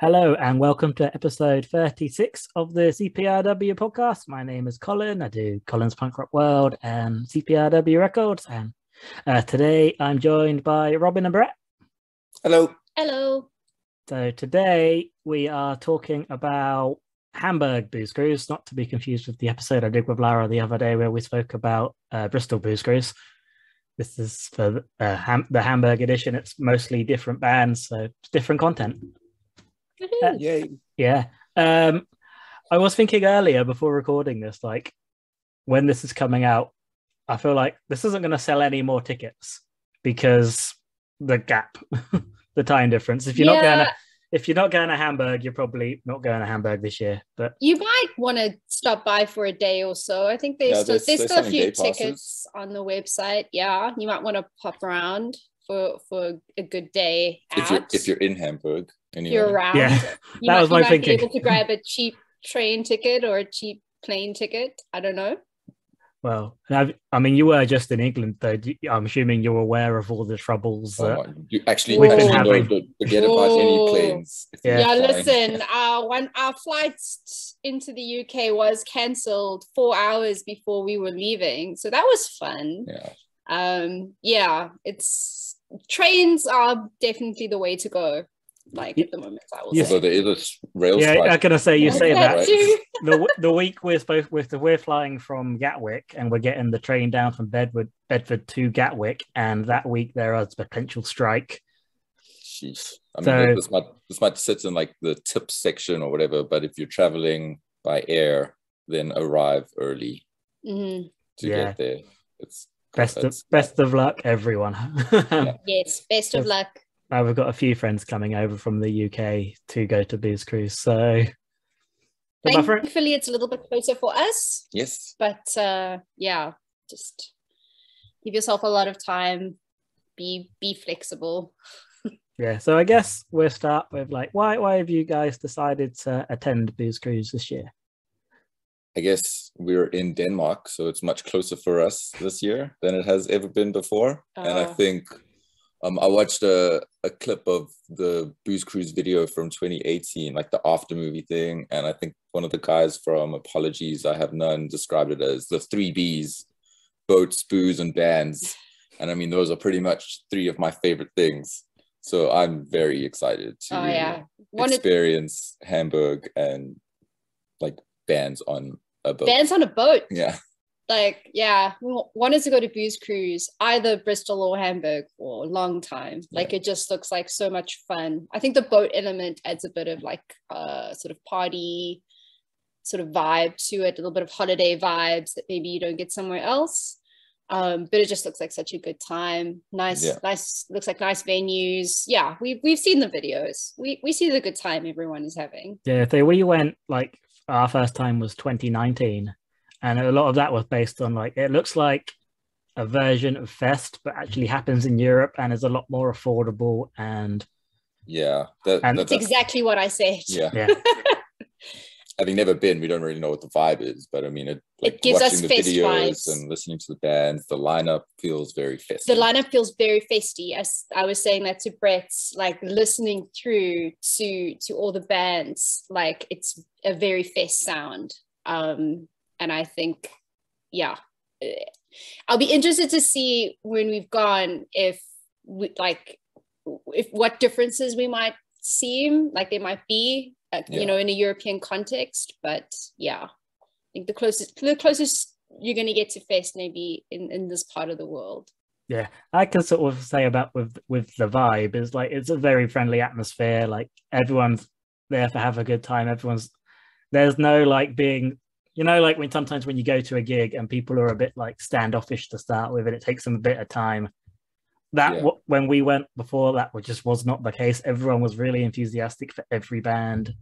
Hello and welcome to episode 36 of the CPRW podcast. My name is Colin. I do Colin's Punk Rock World and CPRW Records. And today I'm joined by Robyn and Brett. Hello. Hello. So today we are talking about Hamburg Booze Cruise, not to be confused with the episode I did with Lara the other day where we spoke about Bristol Booze Cruise. This is for the Hamburg edition. It's mostly different bands, so it's different content. Yay. Yeah. I was thinking earlier before recording this, like when this is coming out, I feel like this isn't going to sell any more tickets because the gap, the time difference. If you're not going to Hamburg, you're probably not going to Hamburg this year. But you might want to stop by for a day or so. I think there's still a few tickets on the website. Yeah, you might want to pop around for a good day out. If you're in Hamburg. Anyway. You're around. Yeah, you might be able to grab a cheap train ticket or a cheap plane ticket. I don't know. Well, I mean, you were just in England, though. I'm assuming you're aware of all the troubles. You actually don't forget about any planes. Listen, our flights into the UK was cancelled 4 hours before we were leaving, so that was fun. It's trains are definitely the way to go. Like at the moment, I will say. So there is a rail strike. I'm gonna say you say that. Right? the week we're flying from Gatwick and we're getting the train down from Bedford to Gatwick, and that week there is potential strike. Jeez. I mean, this might sit in like the tip section or whatever, but if you're traveling by air, then arrive early to get there. It's best of luck, everyone. Yes, best of luck. We've got a few friends coming over from the UK to go to Booze Cruise, so thankfully it's a little bit closer for us. Yes, but just give yourself a lot of time. Be flexible. Yeah, so I guess we'll start with like why have you guys decided to attend Booze Cruise this year? I guess we're in Denmark, so it's much closer for us this year than it has ever been before, and I think. I watched a clip of the Booze Cruise video from 2018, like the after movie thing. And I think one of the guys from Apologies, I Have None, described it as the 3 Bs, boats, booze, and bands. And I mean, those are pretty much 3 of my favorite things. So I'm very excited to experience Hamburg and like bands on a boat. Bands on a boat? Yeah. We wanted to go to Booze Cruise, either Bristol or Hamburg for a long time. It just looks like so much fun. I think the boat element adds a bit of like sort of party sort of vibe to it, a little bit of holiday vibes that maybe you don't get somewhere else. But it just looks like such a good time. Nice, looks like nice venues. Yeah, we've seen the videos. We see the good time everyone is having. Yeah, we went, like, our first time was 2019. And a lot of that was based on like, it looks like a version of Fest, but actually happens in Europe and is a lot more affordable. And that's exactly what I said. Yeah. Having never been, we don't really know what the vibe is, but I mean, it gives us the fest videos vibes. And listening to the bands, the lineup feels very festy. The lineup feels very festy. As I was saying that to Brett, like listening through to all the bands, like it's a very fest sound. And I think, I'll be interested to see when we've gone if what differences we might seem like there might be, in a European context. But I think the closest you're going to get to Fest maybe in this part of the world. Yeah, I can sort of say about with the vibe is like it's a very friendly atmosphere. Like everyone's there to have a good time. There's no like being. Like sometimes when you go to a gig and people are a bit like standoffish to start with and it takes them a bit of time. When we went before, that just was not the case. Everyone was really enthusiastic for every band.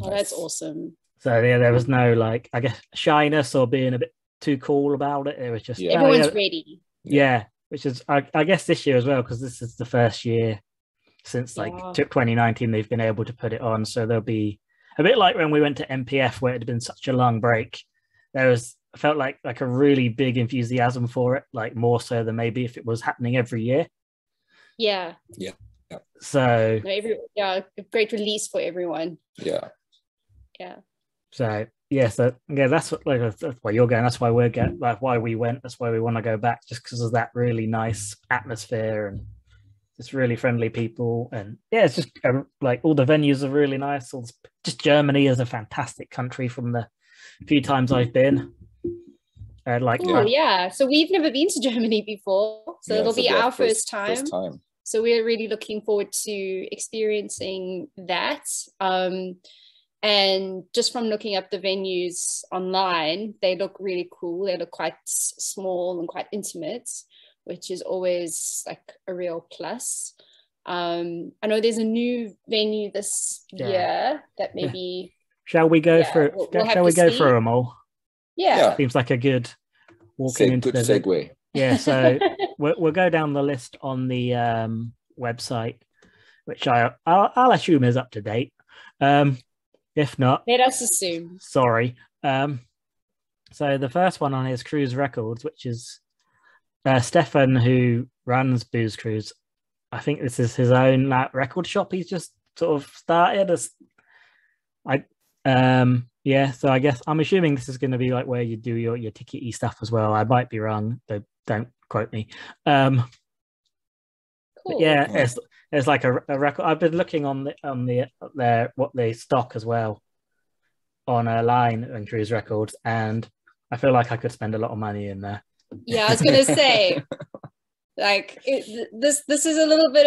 Oh, that's awesome. So there was no like, I guess, shyness or being a bit too cool about it. It was just everyone's ready. Yeah, which is I guess this year as well, because this is the first year since 2019 they've been able to put it on. So there'll be a bit like when we went to MPF where it had been such a long break. I felt like a really big enthusiasm for it, like more so than maybe if it was happening every year. Yeah. So a great release for everyone. Yeah. So that's what, like, that's why you're going. That's why we're getting. Like, why we went. That's why we want to go back, just because of that really nice atmosphere and just really friendly people. And yeah, it's just like all the venues are really nice. Just Germany is a fantastic country from the few times I've been. So we've never been to Germany before, so it'll be our first time. So we're really looking forward to experiencing that. And just from looking up the venues online, they look really cool. They look quite small and quite intimate, which is always like a real plus. I know there's a new venue this year that maybe. Shall we go through? Shall we go through them all? Yeah. Seems like a good walking into the segue. Yeah, so we'll go down the list on the website, which I'll assume is up to date. If not, let us assume. Sorry. So the first one on is Cruise Records, which is Stefan, who runs Booze Cruise. I think this is his own record shop. He's just sort of started. So I guess I'm assuming this is going to be like where you do your tickety stuff as well. I might be wrong, but don't quote me. Cool. Yeah, it's like a record. I've been looking on what they stock as well on a line on Cruise Records, and I feel like I could spend a lot of money in there. Yeah, I was gonna say, like this is a little bit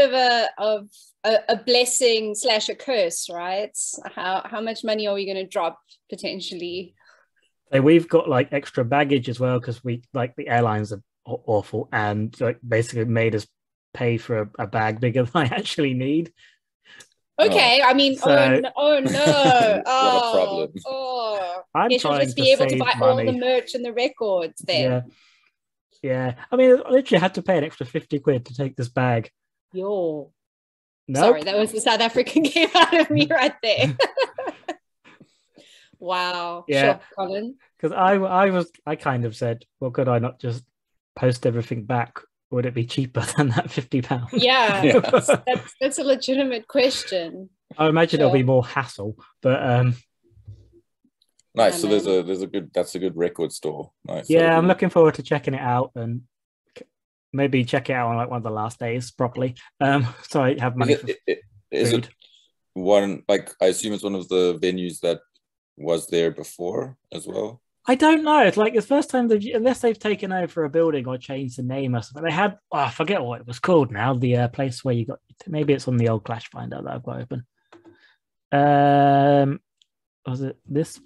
of a blessing / a curse, right? How much money are we gonna drop potentially? So we've got like extra baggage as well, because we like the airlines are awful and like basically made us pay for a bag bigger than I actually need. Okay, I mean, oh no, what a problem. I'm guess you'll just be able to buy all the merch and the records then. Yeah. I mean, I literally had to pay an extra 50 quid to take this bag. Nope. Sorry, that was the South African came out of me right there. Wow. Yeah. Sure, Colin. Because I kind of said, well, could I not just post everything back? Would it be cheaper than that £50? Yeah. That's a legitimate question. I imagine it'll be more hassle, but nice. So that's a good record store. Nice. Yeah, I'm looking forward to checking it out and maybe check it out on like one of the last days properly. So I have money. Is it one, like, I assume it's one of the venues that was there before as well? I don't know. It's like the first time unless they've taken over a building or changed the name or something. They had, I forget what it was called now. The place where you got, maybe it's on the old Clash Finder that I've got open. Was it this?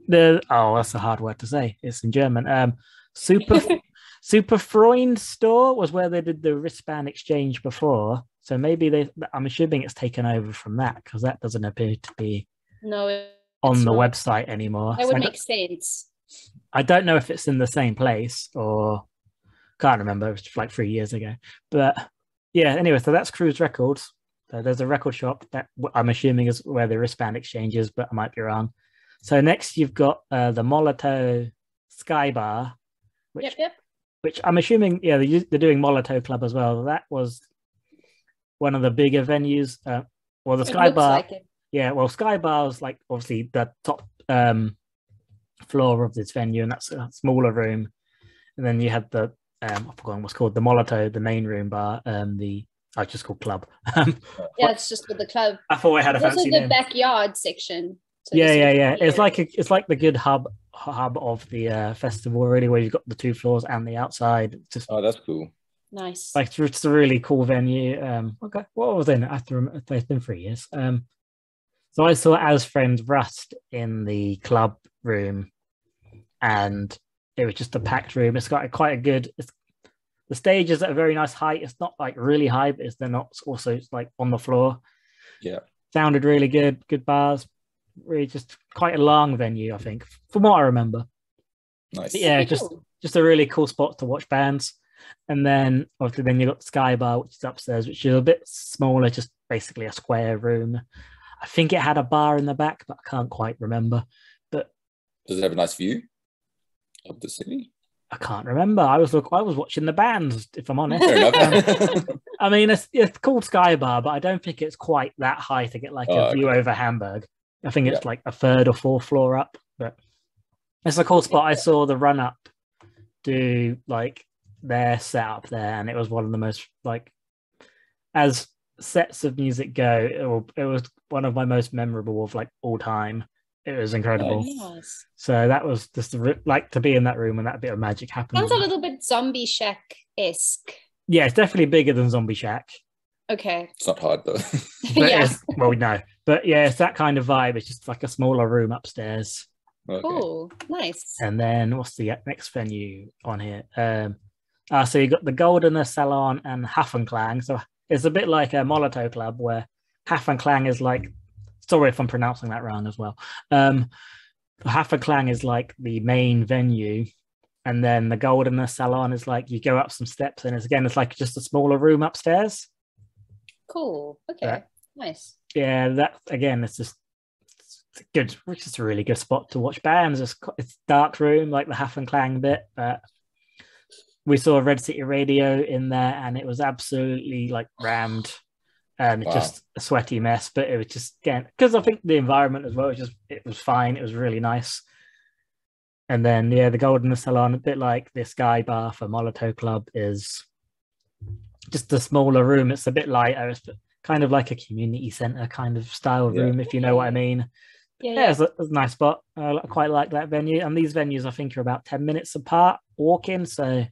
That's a hard word to say. It's in German. Super Freund store was where they did the wristband exchange before. So maybe I'm assuming it's taken over from that, because that doesn't appear to be on the website anymore. That would make sense. I don't know if it's in the same place or can't remember. It was like 3 years ago. But yeah, anyway, so that's Cruise Records. So there's a record shop that I'm assuming is where the wristband exchange is, but I might be wrong. So next you've got the Molotow Sky Bar, which I'm assuming, they're doing Molotow Club as well. That was one of the bigger venues. The Sky Bar. Like Sky Bar was like obviously the top floor of this venue, and that's a smaller room. And then you had the I forgot what's called, the Molotow, the main room bar. It's just called Club. It's just with the club. I thought I had a fancy name. Also the backyard section. So yeah. It's like the good hub of the festival, really, where you've got the 2 floors and the outside. That's cool. Nice. Like it's a really cool venue. Okay, what was in it? It's been 3 years. So I saw As Friends Rust in the club room, and it was just a packed room. It's got quite a good. The stage is at a very nice height. It's not like really high, but they're not also like on the floor. Yeah, sounded really good. Good bars. Really, just quite a long venue, I think, from what I remember. Nice. But yeah, just a really cool spot to watch bands. And then obviously you got the Sky Bar, which is upstairs, which is a bit smaller, just basically a square room. I think it had a bar in the back, but I can't quite remember. But does it have a nice view of the city? I can't remember. I was watching the bands, if I'm honest. Fair enough. I mean, it's called Sky Bar, but I don't think it's quite that high to get like a view over Hamburg. I think it's like a third or fourth floor up, but it's a cool spot. I saw the Run Up do like their setup there, and it was one of the most like, as sets of music go, it was one of my most memorable of like all time. It was incredible. Nice. So that was just like to be in that room when that bit of magic happened. Sounds a little bit Zombie Shack-esque. Yeah, it's definitely bigger than Zombie Shack. Okay. It's not hard though. Yeah. Well, no. But yeah, it's that kind of vibe. It's just like a smaller room upstairs. Okay. Cool. Nice. And then what's the next venue on here? So you got the Goldener Salon and Hafenklang. So it's a bit like a Molotow club where Hafenklang is like, sorry if I'm pronouncing that wrong as well. Hafenklang is like the main venue, and then the Goldener Salon is like you go up some steps, and it's like just a smaller room upstairs. Cool. Okay. Nice. Yeah, that again, it's good. Which is a really good spot to watch bands. It's dark room like the Hafenklang bit, but we saw Red City Radio in there, and it was absolutely like rammed. It's just a sweaty mess, but it was just, again, because I think the environment as well, it was fine. It was really nice. And then, yeah, the Golden Salon, a bit like this Sky Bar for Molotow Club, is just a smaller room. It's a bit lighter. It's kind of like a community centre kind of style room, if you know what I mean. Yeah, it's a nice spot. I quite like that venue. And these venues, I think, are about 10 minutes apart walking, so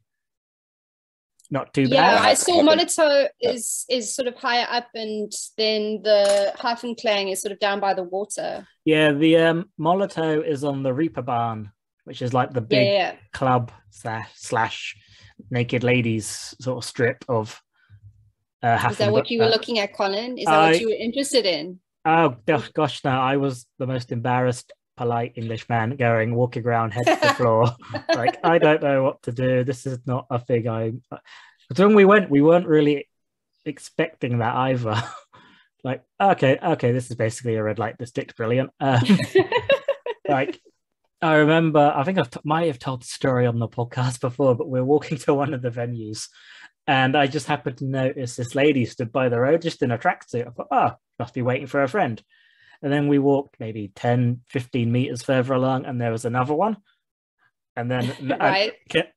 not too bad. Yeah, I saw Molotow is sort of higher up, and then the Hafenklang is sort of down by the water. Yeah, the Molotow is on the Reeperbahn, which is like the big club slash naked ladies sort of strip of Is that what you were looking at, Colin? Is that what you were interested in? Oh gosh, no! I was the most embarrassed, polite English man walking around head to the floor. Like, I don't know what to do. This is not a thing. But when we went, we weren't really expecting that either. Like, okay, this is basically a red light district. Brilliant. Like, I remember, I think I might have told the story on the podcast before, but we're walking to one of the venues, and I just happened to notice this lady stood by the road just in a tracksuit. I thought, must be waiting for a friend. And then we walked maybe 10, 15 meters further along, and there was another one. And then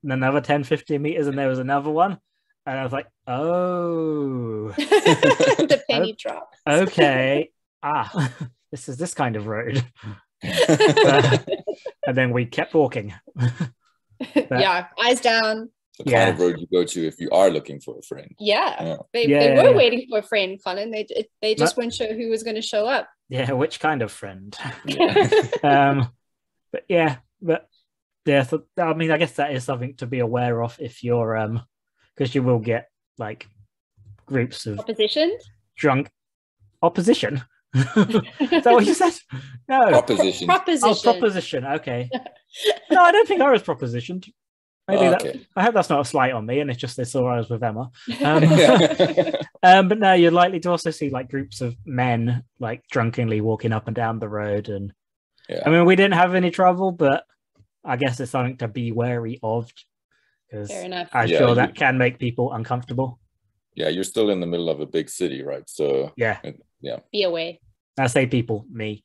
another 10, 15 meters, and there was another one. And I was like, oh. The penny drop. Okay. This is this kind of road. And then we kept walking. Eyes down. The kind of road you go to if you are looking for a friend. They were waiting for a friend, Colin. They just weren't sure who was going to show up. Yeah, which kind of friend? So, I mean, I guess that is something to be aware of if you're because you will get like groups of drunk opposition. Is that what you said? No, proposition. Oh, proposition. Okay. No, I don't think I was propositioned. Maybe I hope that's not a slight on me, and it's just they saw I was with Emma. But no, you're likely to also see like groups of men like drunkenly walking up and down the road, and I mean, we didn't have any trouble, but I guess it's something to be wary of, because I'm sure that can make people uncomfortable. Yeah, you're still in the middle of a big city, right? So be aware. I say people, me.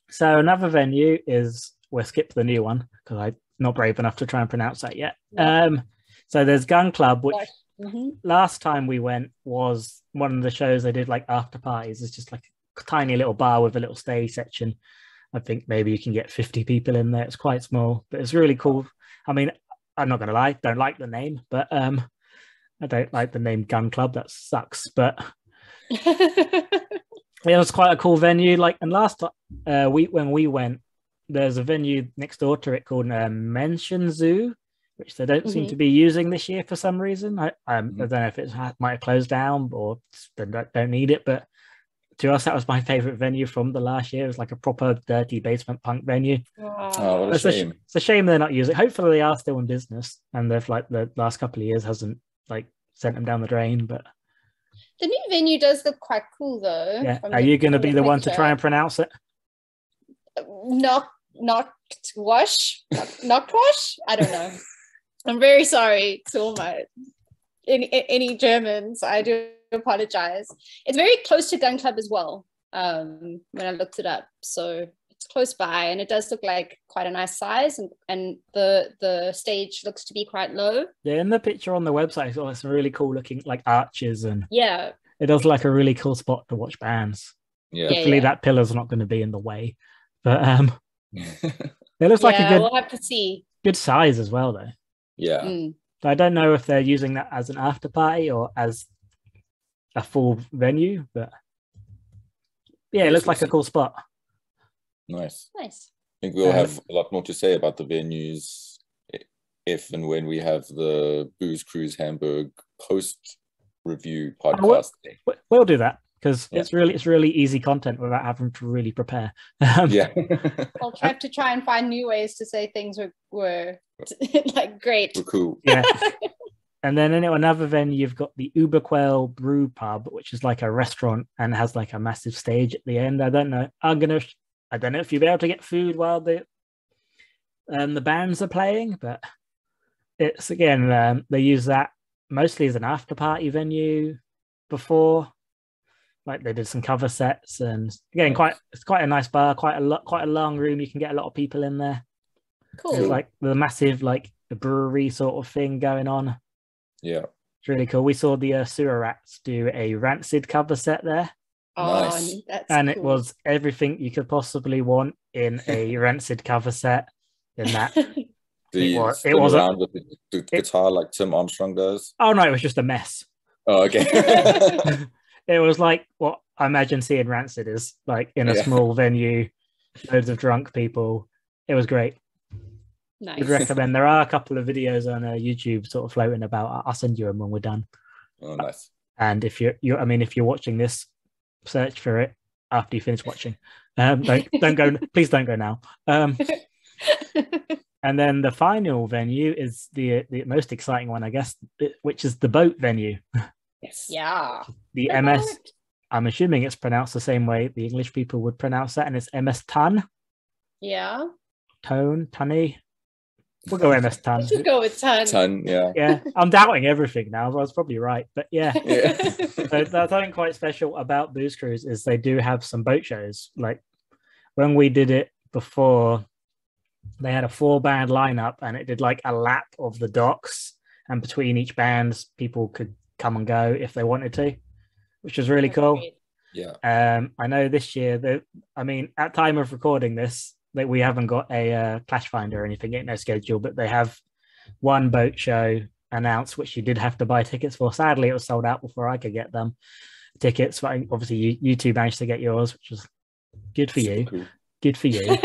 So another venue is, we'll skip the new one because I'm not brave enough to try and pronounce that yet. So there's Gun Club, which last time we went was one of the shows they did like after parties. It's just like a tiny little bar with a little stage section. I think maybe you can get 50 people in there. It's quite small, but it's really cool. I mean, I'm not going to lie, don't like the name, but I don't like the name Gun Club. That sucks, but it was quite a cool venue. Like, and last week when we went, there's a venue next door to it called Mention Zoo, which they don't seem to be using this year for some reason. I don't know if it might have closed down or they don't need it, but to us, that was my favorite venue from the last year. It was like a proper dirty basement punk venue. Oh, what a shame. It's a shame they're not using it. Hopefully they are still in business, and they've like the last couple of years hasn't like sent them down the drain. But the new venue does look quite cool though. Yeah. Are you going to be the one to try and pronounce it? Not wash, not wash. I don't know. I'm very sorry to all my any Germans. I do apologize. It's very close to Gun Club as well. When I looked it up, so it's close by, and it does look like quite a nice size, and the stage looks to be quite low. Yeah, in the picture on the website, it's got some really cool looking like arches, and yeah, it does like a really cool spot to watch bands. Yeah. Hopefully that pillar's not going to be in the way, but it looks like a good. We'll have to see. Good size as well, though. Yeah. I don't know if they're using that as an after party or as a full venue, but yeah, it looks like a cool spot. Nice. I think we'll have a lot more to say about the venues if and when we have the Booze Cruise Hamburg post review podcast. We'll do that because it's really easy content without having to really prepare. I'll try and find new ways to say things were like great. We're cool. Yeah. And then in another venue, you've got the Uberquell Brew Pub, which is like a restaurant and has like a massive stage at the end. I don't know. I don't know if you'll be able to get food while the bands are playing, but it's again they use that mostly as an after party venue before. Like they did some cover sets, and again, it's quite a nice bar, quite a long room. You can get a lot of people in there. Cool. There's like the massive like the brewery sort of thing going on. Yeah, it's really cool. We saw the Sewer Rats do a Rancid cover set there. Nice. And it was everything you could possibly want in a Rancid cover set. In that, it was around with the guitar like Tim Armstrong does. Oh no, it was just a mess. Oh, okay. It was like what I imagine seeing Rancid is like in a small venue, loads of drunk people. It was great. Nice. Would recommend. There are a couple of videos on YouTube sort of floating about. I'll send you them when we're done. Oh, nice. And if if you're watching this, search for it after you finish watching. Don't go. Please don't go now. And then the final venue is the most exciting one, I guess, which is the boat venue. Yes. Yeah. The MS. I'm assuming it's pronounced the same way the English people would pronounce that, and it's MS Ton. Yeah. Tunny. We'll go MS Ton. Let's just go with Ton. Ton, yeah. Yeah, I'm doubting everything now. I was probably right, but yeah. So that's something quite special about Booze Cruise is they do have some boat shows. Like when we did it before, they had a 4-band lineup, and it did like a lap of the docks, and between each band, people could come and go if they wanted to, which was really cool. Great. Yeah. I know this year at time of recording this, that we haven't got a Clash Finder or anything, ain't no schedule, but they have one boat show announced, which you did have to buy tickets for. Sadly, it was sold out before I could get them tickets. But obviously, you two managed to get yours, which was good for you. Cool. Good for you.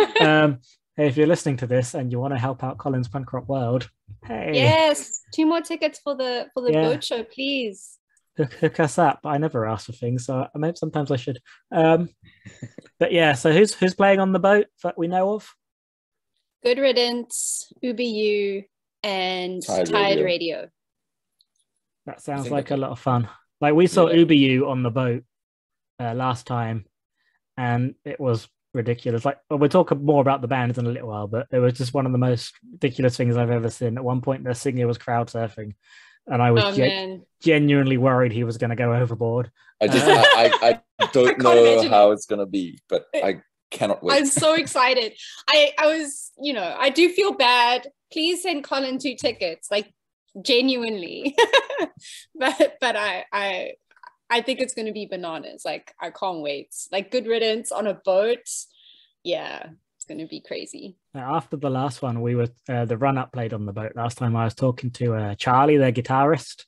Hey, if you're listening to this and you want to help out Colin's Punk Rock World, hey, yes, 2 more tickets for the boat show, please. Hook us up. I never ask for things, so maybe sometimes I should. But yeah, so who's playing on the boat that we know of? Good Riddance, UBU, and Tide Radio. That sounds like a lot of fun. Like we saw UBU on the boat last time, and it was ridiculous. Like we'll talk more about the bands in a little while, but it was just one of the most ridiculous things I've ever seen. At one point, the singer was crowd surfing, and I was genuinely worried he was going to go overboard. I don't know how it's going to be, but I cannot wait. I'm so excited. I was, I do feel bad. Please send Colin 2 tickets, like genuinely. but I think it's going to be bananas. Like I can't wait. Like Good Riddance on a boat. Yeah, it's going to be crazy. After the last one, we were the run-up played on the boat. Last time I was talking to Charlie, their guitarist,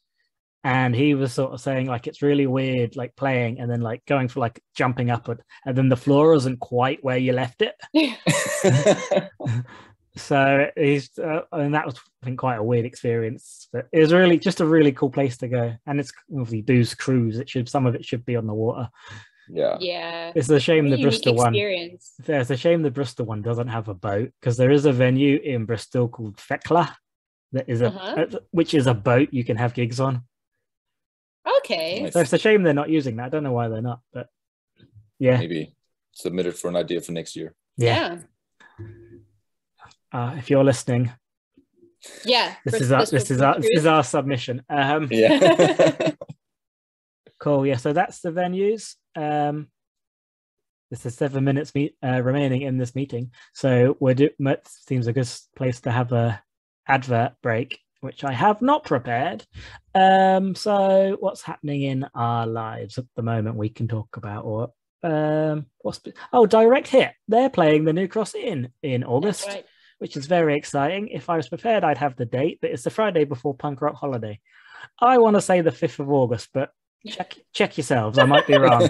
and he was sort of saying like it's really weird, like playing and then like going for like jumping up and then the floor isn't quite where you left it. So he's and that was I think quite a weird experience, but it was really just a really cool place to go, and it's obviously Booze Cruise. Some of it should be on the water. Yeah. It's a shame the Bristol experience. one. Yeah, it's a shame the Bristol one doesn't have a boat, because there is a venue in Bristol called Fekla that is which is a boat you can have gigs on. Okay. So it's a shame they're not using that. I don't know why they're not, but yeah. Maybe submit it for an idea for next year. Yeah. if you're listening, yeah, this is our submission. Yeah. Cool. Yeah. So that's the venues. This is 7 minutes remaining in this meeting, so seems a good place to have a advert break, which I have not prepared. So what's happening in our lives at the moment we can talk about, or Direct Hit. They're playing the New Cross Inn in August, right. which is very exciting. If I was prepared, I'd have the date, but it's the Friday before Punk Rock Holiday. I want to say the 5th of August, but check yourselves. I might be wrong.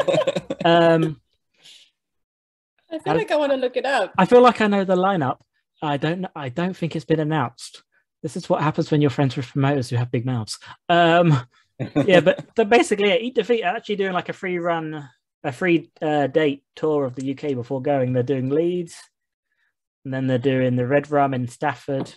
I feel like I want to look it up. I feel like I know the lineup. I don't think it's been announced. This is what happens when you're friends with promoters who have big mouths. Yeah, but basically, Eat Defeat are actually doing like a free date tour of the UK before going. They're doing Leeds, and then they're doing the Red Rum in Stafford,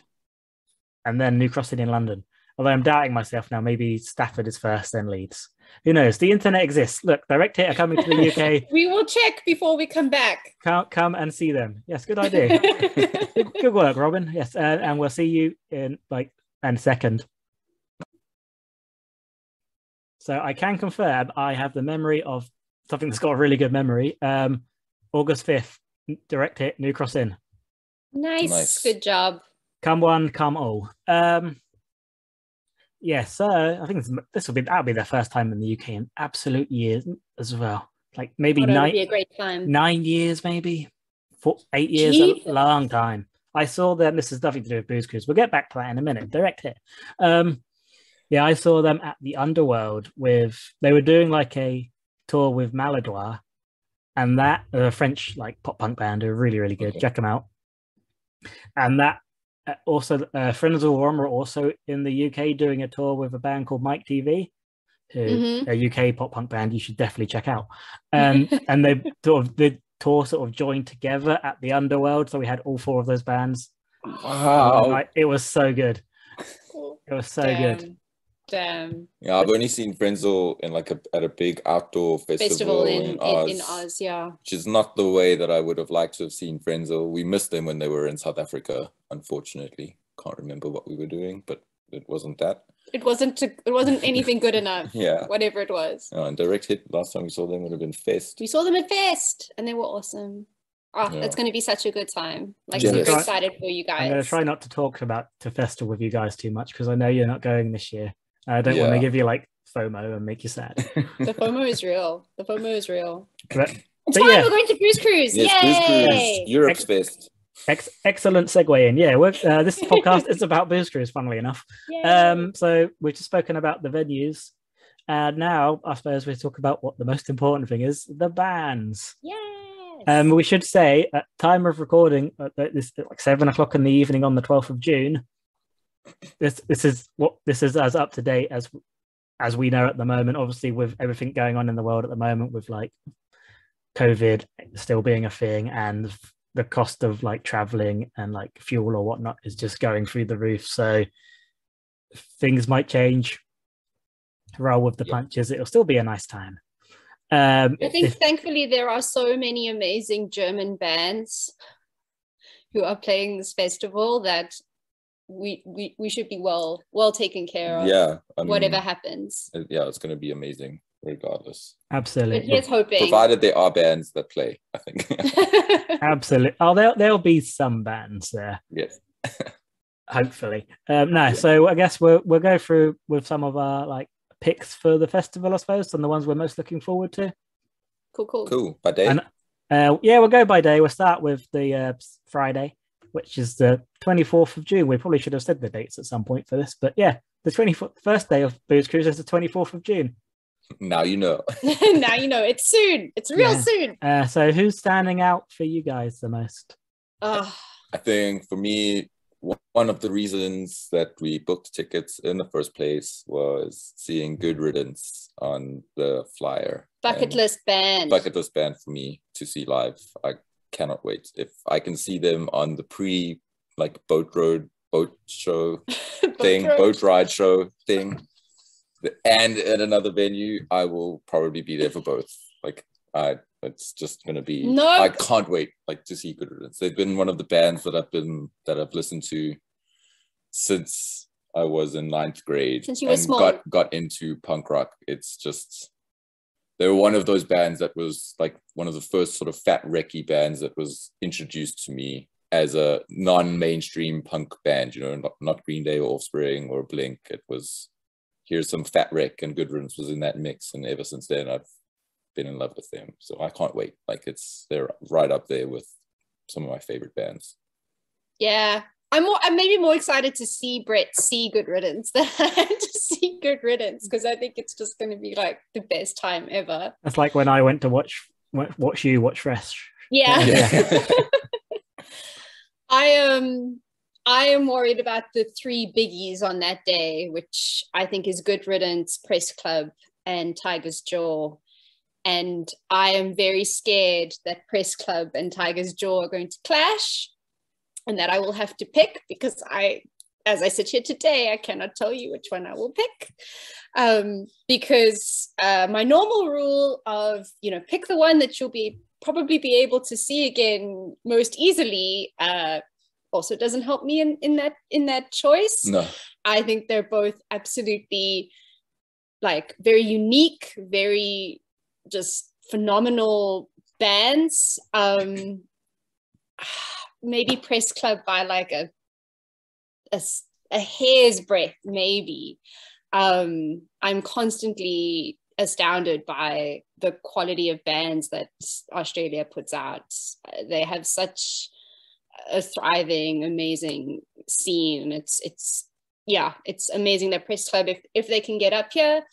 and then New Cross Inn in London. Although I'm doubting myself now, maybe Stafford is first, then Leeds. Who knows? The internet exists. Look, Direct Hit are coming to the UK. We will check before we come back. Come and see them. Yes, good idea. good work, Robyn. Yes, and we'll see you in second. So I can confirm I have the memory of something that's got a really good memory. August 5th, Direct Hit, New Cross Inn. Nice. Good job. Come one, come all. Yeah, so I think that'll be their first time in the UK in absolute years as well. Like maybe be a great time. 9 years, maybe 8 years, a long time. I saw them. This has nothing to do with Booze Cruise. We'll get back to that in a minute. Direct Hit. Yeah, I saw them at the Underworld they were doing like a tour with Molotow, and that a French like pop punk band who are really, really good. Okay. Check them out. And that also Friends of Warm are also in the UK doing a tour with a band called Mike TV, who a UK pop punk band you should definitely check out. And they the tour sort of joined together at the Underworld, so we had all 4 of those bands. Wow, it was so good. It was so good. Damn. Yeah, I've only seen Frenzel in at a big outdoor festival in Oz, yeah. Which is not the way that I would have liked to have seen Frenzel. We missed them when they were in South Africa, unfortunately. Can't remember what we were doing, but it wasn't that. It wasn't anything good enough. Yeah. Whatever it was. And Direct Hit, last time we saw them would have been Fest. We saw them at Fest and they were awesome. It's going to be such a good time. Super excited for you guys. I'm going to try not to talk about to Festival with you guys too much because I know you're not going this year. I don't want to give you FOMO and make you sad. The FOMO is real. But it's fine, we're going to Booze Cruise. Yes, Yay! Booze Cruise. Europe's Fest. Excellent segue in. Yeah, this podcast is about Booze Cruise, funnily enough. So we've just spoken about the venues. And now, I suppose we talk about what the most important thing is, the bands. Yes. We should say, at time of recording, this 7 o'clock in the evening on the 12th of June, this is as up to date as we know at the moment. Obviously, with everything going on in the world at the moment, with COVID still being a thing, and the cost of traveling and fuel or whatnot is just going through the roof. So things might change. Roll with the punches. It'll still be a nice time. I think thankfully there are so many amazing German bands who are playing this festival that we should be well taken care of. Whatever happens. Yeah, it's going to be amazing regardless. Absolutely. But here's hoping. Provided there are bands that play, I think. Absolutely. There'll be some bands there. Yes. Hopefully. So I guess we'll go through with some of our picks for the festival, I suppose, and the ones we're most looking forward to. Cool. By day? We'll go by day. We'll start with the Friday, which is the 24th of June. We probably should have said the dates at some point for this, but the 21st day of Booze Cruise is the 24th of June. Now you know. Now you know. It's soon. It's real soon. So who's standing out for you guys the most? I think for me, one of the reasons that we booked tickets in the first place was seeing Good Riddance on the flyer. Bucket list band for me to see live. I cannot wait. If I can see them on the boat ride show thing, and at another venue, I will probably be there for both. It's just gonna be. No, I can't wait like to see Good Riddance. They've been one of the bands that I've listened to since I was in 9th grade. Since you were small. Got into punk rock. It's just they were one of those bands that was like one of the first sort of fat wrecky bands that was introduced to me as a non-mainstream punk band, you know, not Green Day or Offspring or Blink. It was, here's some fat wreck, and Good Riddance was in that mix. And ever since then, I've been in love with them. So I can't wait. Like they're right up there with some of my favorite bands. Yeah. I'm maybe more excited to see Brett see Good Riddance than to see Good Riddance, because I think it's just going to be like the best time ever. That's like when I went to watch Fresh. Yeah. I am worried about the 3 biggies on that day, which I think is Good Riddance, Press Club, and Tiger's Jaw. And I am very scared that Press Club and Tiger's Jaw are going to clash, and that I will have to pick, because as I sit here today, I cannot tell you which one I will pick. Because my normal rule of, you know, pick the one that you'll probably be able to see again most easily, also doesn't help me in that choice. No. I think they're both absolutely like very unique, very just phenomenal bands. Maybe Press Club by like a hair's breadth, maybe. I'm constantly astounded by the quality of bands that Australia puts out. They have such a thriving, amazing scene. It's amazing that Press Club, if they can get up here,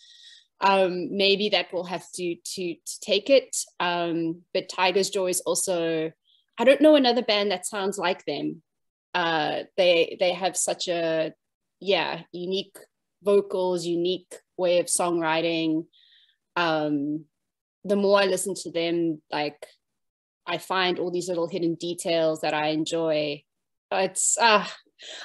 maybe that will have to take it. But Tiger's Jaw is also, I don't know another band that sounds like them. They have such a unique vocals, unique way of songwriting. The more I listen to them, like I find all these little hidden details that I enjoy. It's I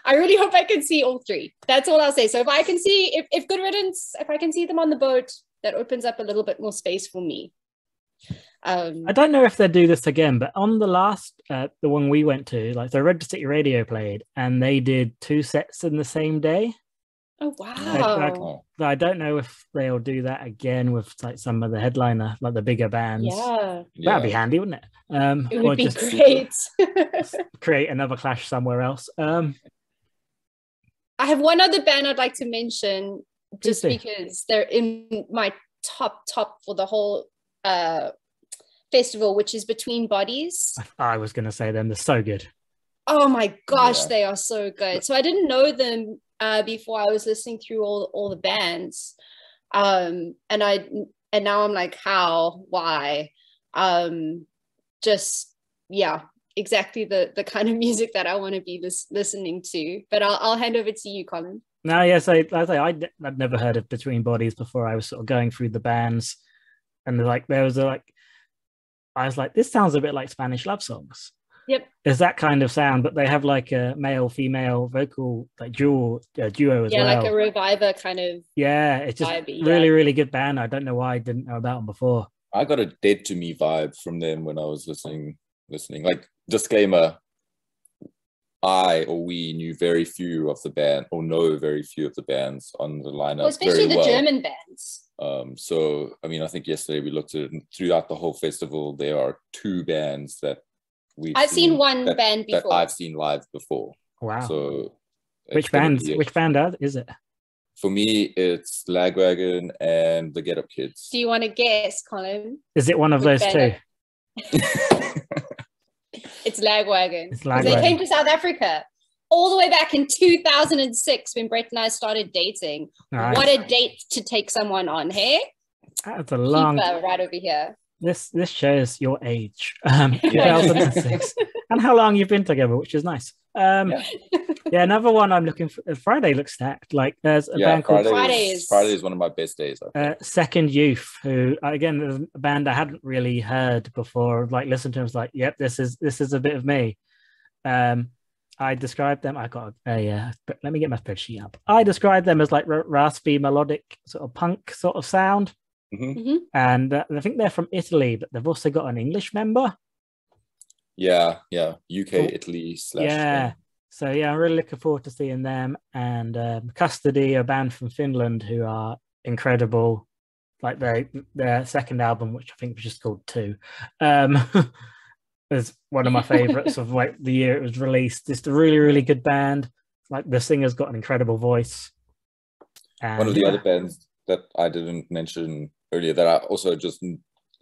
really hope I can see all 3. That's all I'll say. So if I can see if Good Riddance, if I can see them on the boat, that opens up a little bit more space for me. I don't know if they'll do this again, but on the last the one we went to, like the Red City Radio played, and they did 2 sets in the same day. Oh wow! I don't know if they'll do that again with like some of the headliner, like the bigger bands. Yeah, that'd be handy, wouldn't it? It would be great. Create another clash somewhere else. I have one other band I'd like to mention, just because they're in my top for the whole festival, which is Between Bodies. I was going to say them. They're so good. Oh my gosh, they are so good. So I didn't know them before I was listening through all the bands, and now I'm like, how, why? Exactly the kind of music that I want to be listening to. But I'll hand over to you, Colin. No, yes, I'd never heard of Between Bodies before. I was sort of going through the bands, and like there was I was like, this sounds a bit like Spanish love songs. Yep, there's that kind of sound, but they have like a male-female vocal like duo as well. Yeah, like a Reviver kind of. Yeah, it's just really, really good band. I don't know why I didn't know about them before. I got a Dead to Me vibe from them when I was listening. Like, disclaimer, we knew very few of the band, or know very few of the bands on the lineup. Well, especially the German bands. So I mean, I think yesterday we looked at it, and throughout the whole festival, there are 2 bands that I've seen one band before. That I've seen live before. Wow. So which band is it? For me, it's Lagwagon and the Get Up Kids. Do you want to guess, Colin? Is it one of those 2? It's Lagwagon. They came to South Africa all the way back in 2006 when Brett and I started dating. Nice. What a date to take someone on, hey? That's a long... Keeper right over here. This shows your age, 2006, and how long you've been together, which is nice. Another one I'm looking for. Friday looks stacked. Like there's a band called Friday is one of my best days. Second Youth, who again is a band I hadn't really heard before. Like listened to them, was like, yep, this is a bit of me. I described them. I got let me get my spreadsheet up. I described them as like raspy, melodic, sort of punk sort of sound. And I think they're from Italy, but they've also got an English member. Yeah, UK, Italy / yeah. So yeah, I'm really looking forward to seeing them. And Custody, a band from Finland who are incredible. Like their second album, which I think was just called Two, is one of my favorites of like the year it was released. Just a really, really good band. Like the singer's got an incredible voice. And, one of the other bands that I didn't mention earlier that I also just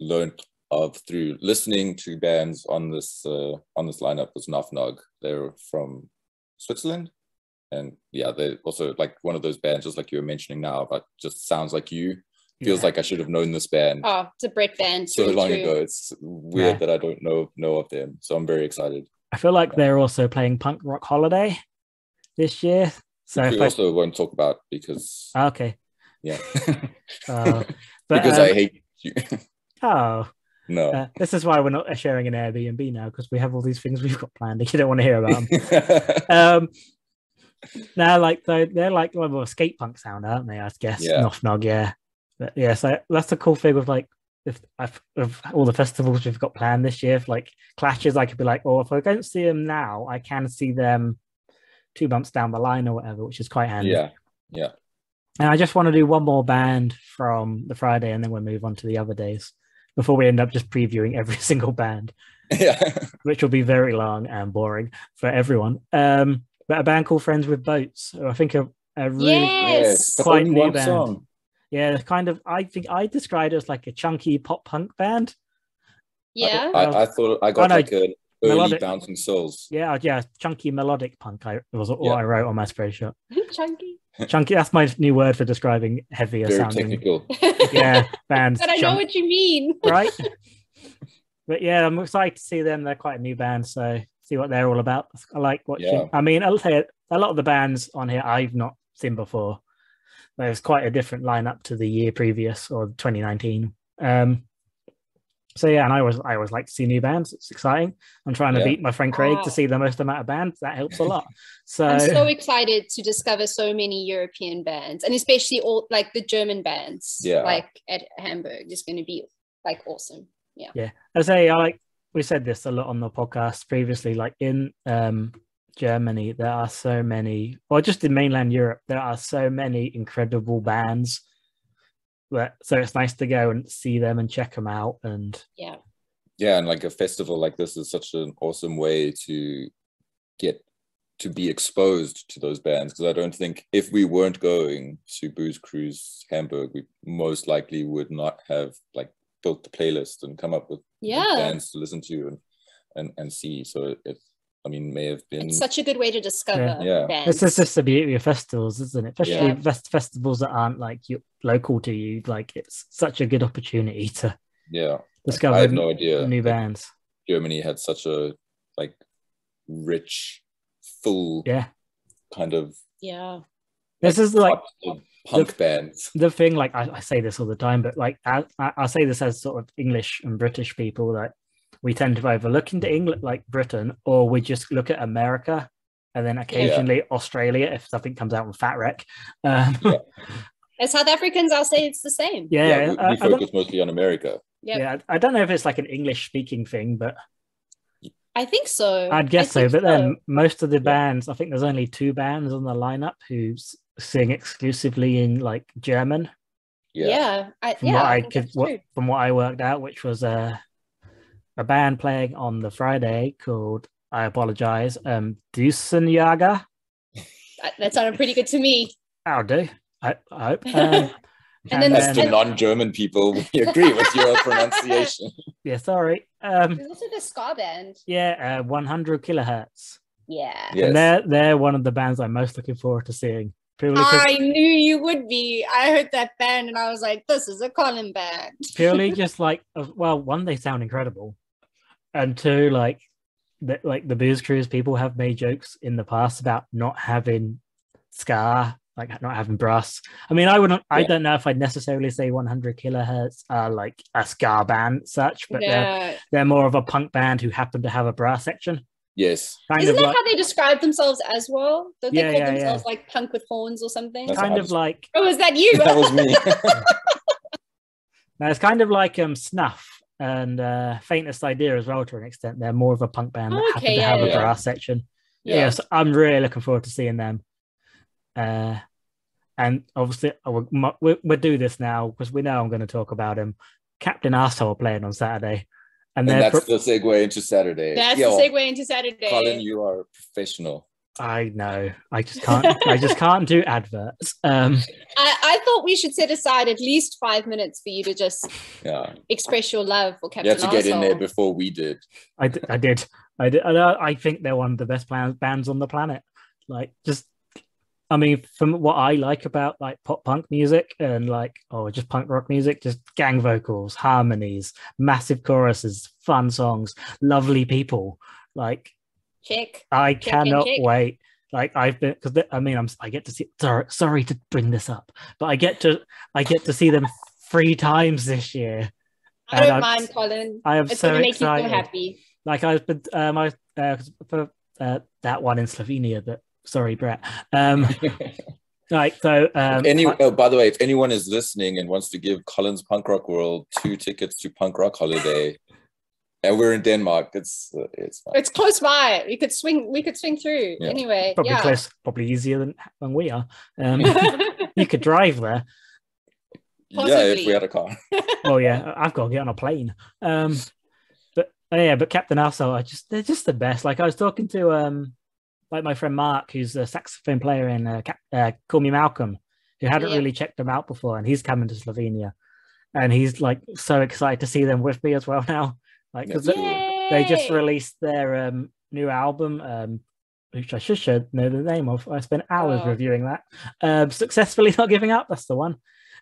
learned of through listening to bands on this lineup was Nafnog. They're from Switzerland, and yeah, they're also like one of those bands, just like you were mentioning now, but just sounds like you. Feels like I should have known this band. Oh, it's a Brit band. So long ago. It's weird that I don't know of them. So I'm very excited. I feel like they're also playing Punk Rock Holiday this year. So we also won't talk about because okay. Yeah. Because I hate you. Oh. No. This is why we're not sharing an Airbnb now, because we have all these things we've got planned and you don't want to hear about them. Now, like they're like a more skate punk sound, aren't they? I guess. Yeah. Nofnog, yeah. But yeah, so that's a cool thing with like of all the festivals we've got planned this year. If like clashes, I could be like, oh, if I don't see them now, I can see them 2 months down the line or whatever, which is quite handy. Yeah. And I just want to do one more band from the Friday, and then we'll move on to the other days before we end up just previewing every single band. Yeah, which will be very long and boring for everyone. But a band called Friends with Boats, who I think are a really quite new band. Song. Yeah, kind of. I think I described it as like a chunky pop punk band. Yeah, I thought I got like an early melodic, Bouncing Souls. Yeah, chunky melodic punk. Was what I wrote on my screenshot. Chunky. That's my new word for describing heavier very sounding. Technical. Yeah, bands. But I know what you mean, right? But yeah, I'm excited to see them. They're quite a new band, so see what they're all about. I like watching. Yeah. I mean, I'll say a lot of the bands on here I've not seen before. There's quite a different lineup to the year previous or 2019. So yeah, and I always like to see new bands. It's exciting. I'm trying to beat my friend Craig to see the most amount of bands. That helps a lot. So I'm so excited to discover so many European bands, and especially all like the German bands. Yeah, like at Hamburg is going to be like awesome. Yeah. I say we said this a lot on the podcast previously. Like in Germany, there are so many, or just in mainland Europe, there are so many incredible bands. So it's nice to go and see them and check them out. And and like a festival like this is such an awesome way to get to be exposed to those bands, because I don't think if we weren't going to Booze Cruise Hamburg, we most likely would not have like built the playlist and come up with bands to listen to and see. So may have been. It's such a good way to discover bands. It's just the beauty of festivals, isn't it? Especially festivals that aren't like local to you. Like it's such a good opportunity to discover I had no idea new bands. Germany had such a like rich, full kind of This is like punk bands. The thing, like I say this all the time, but like I say this as sort of English and British people, that we tend to either look into England, like Britain, or we just look at America, and then occasionally Australia if something comes out on Fat Wreck. As South Africans, I'll say it's the same. We focus mostly on America. Yeah, I don't know if it's like an English-speaking thing, but I think so. I'd guess so. But then most of the bands, I think there's only 2 bands on the lineup who sing exclusively in like German. From what I worked out, which was a band playing on the Friday called, I apologize, Düsenjäger. That sounded pretty good to me. I'll do. I hope. And then as the non-German people, we agree with your pronunciation. Yeah, sorry. There's also the ska band. 100 kilohertz. Yeah. Yes. And they're one of the bands I'm most looking forward to seeing. I knew you would be. I heard that band and I was like, this is a Colin band. Purely just like, well, one, they sound incredible. And 2, like the Booze Cruise people have made jokes in the past about not having ska, like not having brass. I mean, I don't know if I'd necessarily say 100 kilohertz are like a ska band such, but they're more of a punk band who happen to have a brass section. Yes. Isn't that how they describe themselves as well? Don't they call themselves like punk with horns or something? That's kind of like... Oh, is that you? That was me. Now it's kind of like Snuff and Faintest Idea as well to an extent. They're more of a punk band that happen to have a brass section. Yeah, so I'm really looking forward to seeing them. And obviously we'll do this now because we know I'm going to talk about him. Captain Arsehole playing on Saturday. And that's the segue into Saturday. That's the segue into Saturday. Colin, you are professional. I know. I just can't do adverts. I thought we should set aside at least 5 minutes for you to just express your love for Captain Arsehole. You have to get in there before we did. I did. I think they're one of the best bands on the planet. Like, just, I mean, from what I like about like pop punk music and like, just punk rock music, just gang vocals, harmonies, massive choruses, fun songs, lovely people. Like, I cannot wait. Like I've been, because I mean, I get to see. Sorry to bring this up, but I get to see them 3 times this year. I don't mind, Colin. I am it's so going to make excited. you feel happy. Like I've been, for that one in Slovenia. That sorry, Brett. Like so. By the way, if anyone is listening and wants to give Colin's Punk Rock World 2 tickets to Punk Rock Holiday. And we're in Denmark. It's fine. It's close by. We could swing through. Yeah. Anyway, probably close, probably easier than we are. You could drive there. Possibly. Yeah, if we had a car. Oh yeah, I've got to get on a plane. But Captain Arsehole, they're just the best. Like I was talking to like my friend Mark, who's a saxophone player in Call Me Malcolm, who hadn't really checked them out before, and he's coming to Slovenia, and he's like so excited to see them with me as well now. Like, because they just released their new album, which I should know the name of. I spent hours reviewing that. Successfully Not Giving Up. That's the one.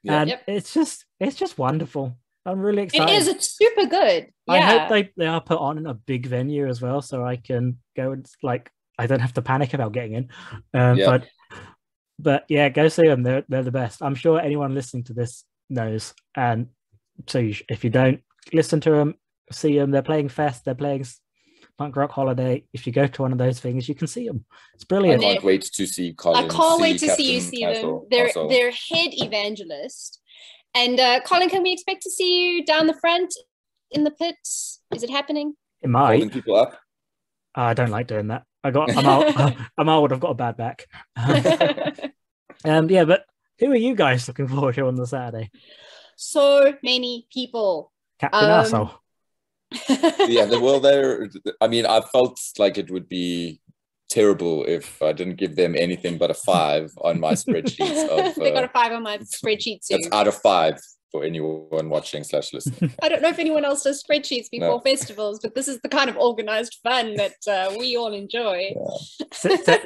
Yeah. And it's just wonderful. I'm really excited. It is. It's super good. Yeah. I hope they are put on in a big venue as well, so I can go and like I don't have to panic about getting in. But yeah, go see them. They're the best. I'm sure anyone listening to this knows. And so if you don't listen to them, see them. They're playing Fest. They're playing Punk Rock Holiday. If you go to one of those things, you can see them. It's brilliant. I can't wait to see Colin. I can't wait to see you see them. They're head evangelist. And Colin, can we expect to see you down the front in the pits? Is it happening? It might. Holding people up. I don't like doing that. I'm old. I've got a bad back. Yeah, but who are you guys looking forward to on the Saturday? So many people. Captain Arsehole. I mean, I felt like it would be terrible if I didn't give them anything but a 5 on my spreadsheets. They got a 5 on my spreadsheet too. That's out of 5 for anyone watching / listening. I don't know if anyone else does spreadsheets before festivals, but this is the kind of organized fun that we all enjoy. Yeah.